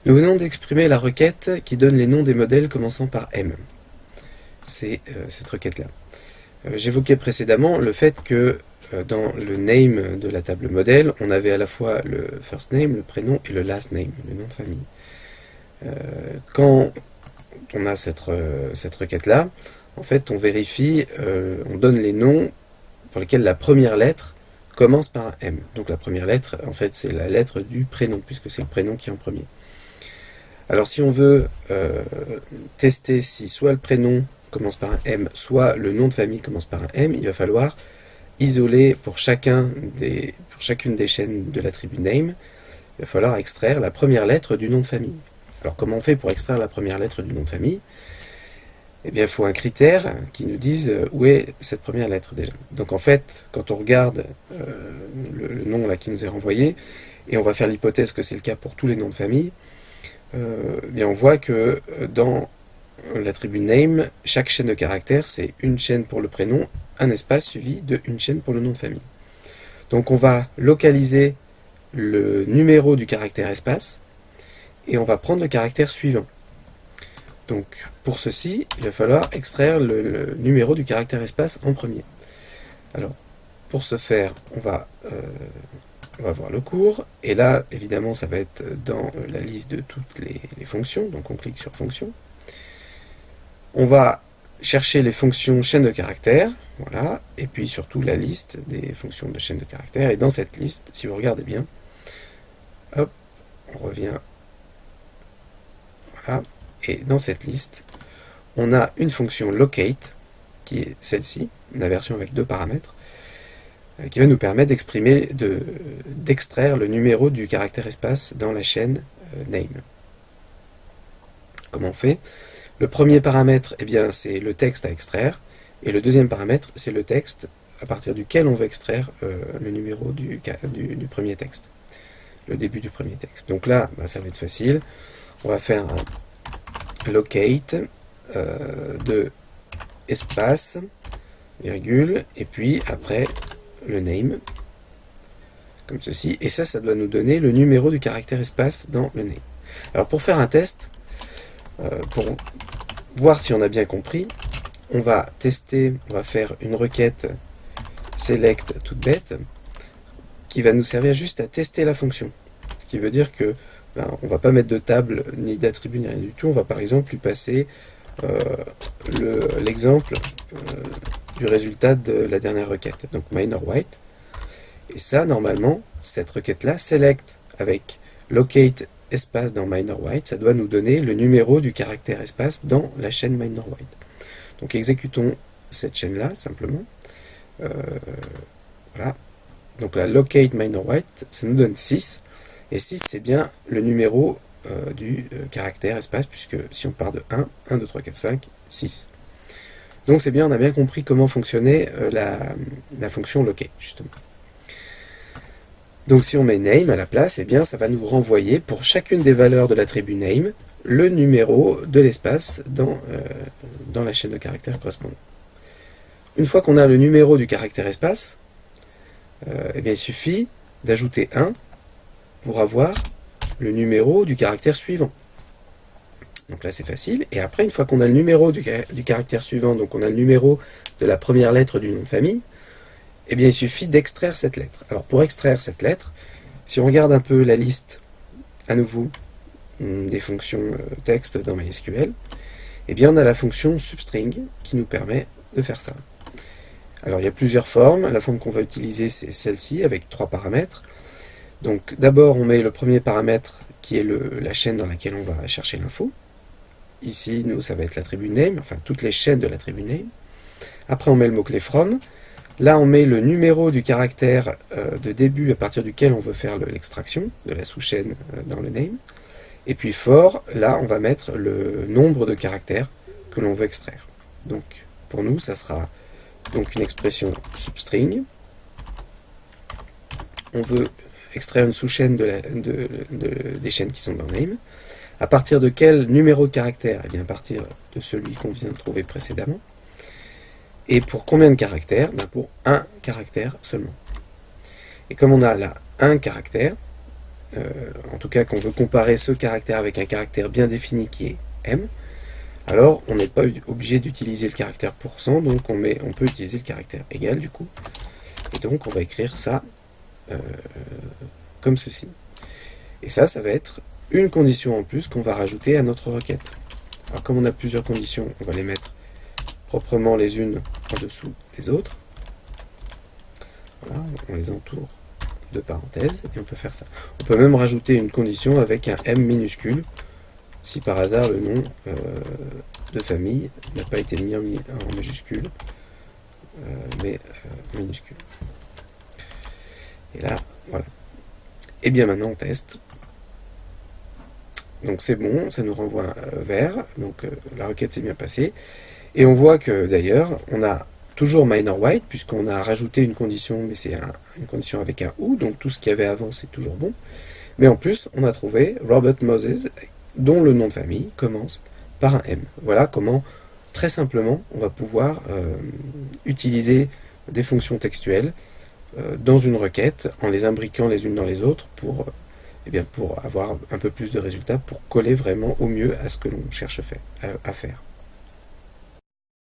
Nous venons d'exprimer la requête qui donne les noms des modèles commençant par M. C'est cette requête-là. J'évoquais précédemment le fait que dans le name de la table modèle, on avait à la fois le first name, le prénom, et le last name, le nom de famille. Quand on a cette requête-là, en fait, on vérifie, on donne les noms pour lesquels la première lettre commence par un M. Donc la première lettre, en fait, c'est la lettre du prénom, puisque c'est le prénom qui est en premier. Alors si on veut tester si soit le prénom commence par un M, soit le nom de famille commence par un M, il va falloir isoler pour chacune des chaînes de l'attribut name, il va falloir extraire la première lettre du nom de famille. Alors comment on fait pour extraire la première lettre du nom de famille? Eh bien, il faut un critère qui nous dise où est cette première lettre déjà. Donc en fait, quand on regarde le nom là qui nous est renvoyé, et on va faire l'hypothèse que c'est le cas pour tous les noms de famille, bien on voit que dans l'attribut name, chaque chaîne de caractères, c'est une chaîne pour le prénom, un espace suivi de une chaîne pour le nom de famille. Donc on va localiser le numéro du caractère espace, et on va prendre le caractère suivant. Donc pour ceci, il va falloir extraire le numéro du caractère espace en premier. Alors pour ce faire, on va voir le cours, et là évidemment ça va être dans la liste de toutes les fonctions, donc on clique sur fonction. On va chercher les fonctions chaîne de caractères, voilà, et puis surtout la liste des fonctions de chaîne de caractères, et dans cette liste, si vous regardez bien, hop, on revient, voilà, et dans cette liste, on a une fonction locate, qui est celle-ci, la version avec 2 paramètres, qui va nous permettre d'extraire le numéro du caractère espace dans la chaîne name. Comment on fait? Le premier paramètre, eh bien, c'est le texte à extraire, et le deuxième paramètre, c'est le texte à partir duquel on veut extraire le numéro du premier texte, le début du premier texte. Donc là, ça va être facile. On va faire un locate de espace, virgule, et puis après le name, comme ceci, et ça doit nous donner le numéro du caractère espace dans le name. Alors pour faire un test, pour voir si on a bien compris, on va tester, on va faire une requête select toute bête, qui va nous servir juste à tester la fonction. Ce qui veut dire que on ne va pas mettre de table, ni d'attribut, ni rien du tout, on va par exemple lui passer l'exemple du résultat de la dernière requête, donc minor white. Et ça, normalement, cette requête-là, select avec locate espace dans minor white, ça doit nous donner le numéro du caractère espace dans la chaîne minor white. Donc exécutons cette chaîne-là, simplement. Voilà. Donc la locate minor white, ça nous donne 6. Et 6, c'est bien le numéro du caractère espace, puisque si on part de 1, 2, 3, 4, 5, 6. Donc c'est bien, on a bien compris comment fonctionnait la fonction locate, justement. Donc si on met name à la place, eh bien ça va nous renvoyer pour chacune des valeurs de l'attribut name le numéro de l'espace dans la chaîne de caractères correspondante. Une fois qu'on a le numéro du caractère espace, eh bien il suffit d'ajouter 1 pour avoir le numéro du caractère suivant. Donc là c'est facile, et après une fois qu'on a le numéro du caractère suivant, donc on a le numéro de la première lettre du nom de famille, eh bien il suffit d'extraire cette lettre. Alors pour extraire cette lettre, si on regarde un peu la liste, à nouveau, des fonctions texte dans MySQL, eh bien on a la fonction substring qui nous permet de faire ça. Alors il y a plusieurs formes, la forme qu'on va utiliser c'est celle-ci avec 3 paramètres. Donc d'abord on met le premier paramètre qui est la chaîne dans laquelle on va chercher l'info. Ici, nous, ça va être l'attribut name, enfin toutes les chaînes de l'attribut name. Après on met le mot-clé from. Là, on met le numéro du caractère de début à partir duquel on veut faire l'extraction de la sous-chaîne dans le name. Et puis for, là, on va mettre le nombre de caractères que l'on veut extraire. Donc, pour nous, ça sera donc une expression substring. On veut extraire une sous-chaîne des chaînes qui sont dans name. À partir de quel numéro de caractère? Eh bien, à partir de celui qu'on vient de trouver précédemment. Et pour combien de caractères? Pour un caractère seulement. Et comme on a là un caractère, en tout cas qu'on veut comparer ce caractère avec un caractère bien défini qui est M, alors on n'est pas obligé d'utiliser le caractère %, donc on peut utiliser le caractère égal du coup, et donc on va écrire ça comme ceci. Et ça va être une condition en plus qu'on va rajouter à notre requête. Alors comme on a plusieurs conditions, on va les mettre proprement les unes en dessous des autres. Voilà, on les entoure de parenthèses, et on peut faire ça. On peut même rajouter une condition avec un M minuscule, si par hasard le nom de famille n'a pas été mis en majuscule, mais en minuscule. Et là, voilà. Et bien maintenant on teste. Donc c'est bon, ça nous renvoie vert, donc la requête s'est bien passée. Et on voit que d'ailleurs, on a toujours minor white, puisqu'on a rajouté une condition, mais c'est une condition avec un OU, donc tout ce qu'il y avait avant c'est toujours bon. Mais en plus, on a trouvé Robert Moses, dont le nom de famille commence par un M. Voilà comment, très simplement, on va pouvoir utiliser des fonctions textuelles dans une requête, en les imbriquant les unes dans les autres pour avoir un peu plus de résultats, pour coller vraiment au mieux à ce que l'on cherche à faire.